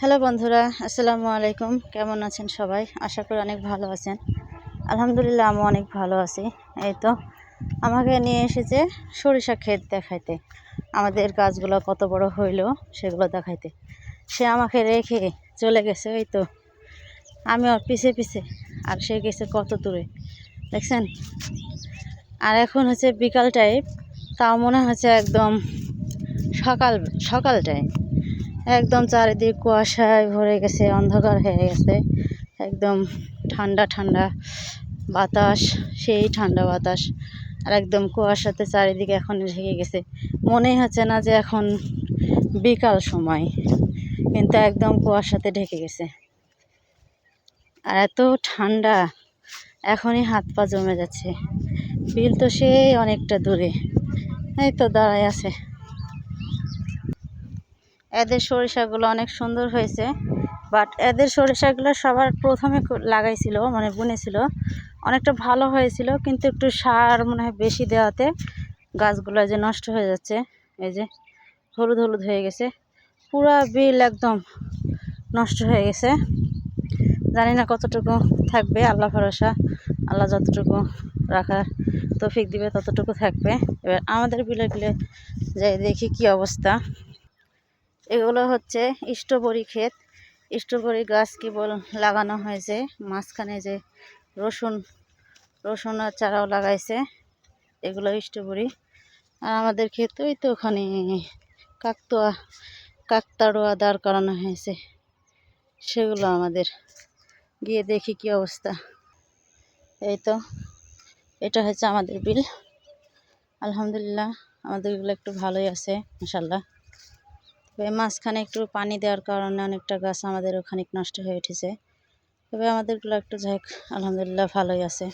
Hello বন্ধুরা, আসসালামু আলাইকুম। কেমন আছেন সবাই? আশা করি অনেক ভালো আছেন। আলহামদুলিল্লাহ, আমি অনেক ভালো আছি। এই তো আমাকে নিয়ে এসেছে সরিষা ক্ষেত দেখাইতে, আমাদের গাছগুলো কত বড় হইলো সেগুলো দেখাইতে। সে আমাকে রেখে চলে গেছে, এই তো আমি ওর পিছে পিছে, আর সে গেছে কত দূরে দেখছেন। আর এখন হচ্ছে বিকাল টাইম, তাও মনে হচ্ছে একদম সকাল সকাল টাইম। একদম চারিদিক কুয়াশায় ভরে গেছে, অন্ধকার হয়ে গেছে। একদম ঠান্ডা ঠান্ডা বাতাস, সেই ঠান্ডা বাতাস। আর একদম কুয়াশাতে চারিদিকে এখন ঢেকে গেছে। মনেই হচ্ছে না যে এখন বিকাল সময়, কিন্তু একদম কুয়াশাতে ঢেকে গেছে। আর এত ঠান্ডা, এখনই হাত পা জমে যাচ্ছে। বিল তো সেই অনেকটা দূরে, এই তো দাঁড়ায় আছে। এদের সরিষাগুলো অনেক সুন্দর হয়েছে, বাট এদের সরিষাগুলো সবার প্রথমে লাগাইছিল, মানে বুনেছিল, অনেকটা ভালো হয়েছিল, কিন্তু একটু সার মনে হয় বেশি দেওয়াতে গাছগুলো যে নষ্ট হয়ে যাচ্ছে। এই যে হলুদ হলুদ হয়ে গেছে, পুরা বিল একদম নষ্ট হয়ে গেছে। জানি না কতটুকু থাকবে, আল্লাহ ভরসা। আল্লাহ যতটুকু রাখার তৌফিক দিবে ততটুকু থাকবে। এবার আমাদের বিলে যাই দেখি কি অবস্থা। এগুলো হচ্ছে স্ট্রবেরি ক্ষেত। স্ট্রবেরি গাছ কেবল লাগানো হয়েছে, মাঝখানে যে রসুনের চারাও লাগাইছে, এগুলো স্ট্রবেরি। আর আমাদের ক্ষেত ওই তো ওখানে কাকতাড়ুয়া দাঁড় করানো হয়েছে, সেগুলো আমাদের। গিয়ে দেখি কি অবস্থা। এই তো এটা হচ্ছে আমাদের বিল। আলহামদুলিল্লাহ, আমাদের বিল একটু ভালোই আছে মাশাআল্লাহ। তবে মাঝখানে একটু পানি দেওয়ার কারণে অনেকটা গাছ আমাদের ওখানে নষ্ট হয়ে উঠেছে। তবে আমাদেরগুলো একটু যাই, আলহামদুলিল্লাহ ভালোই আছে।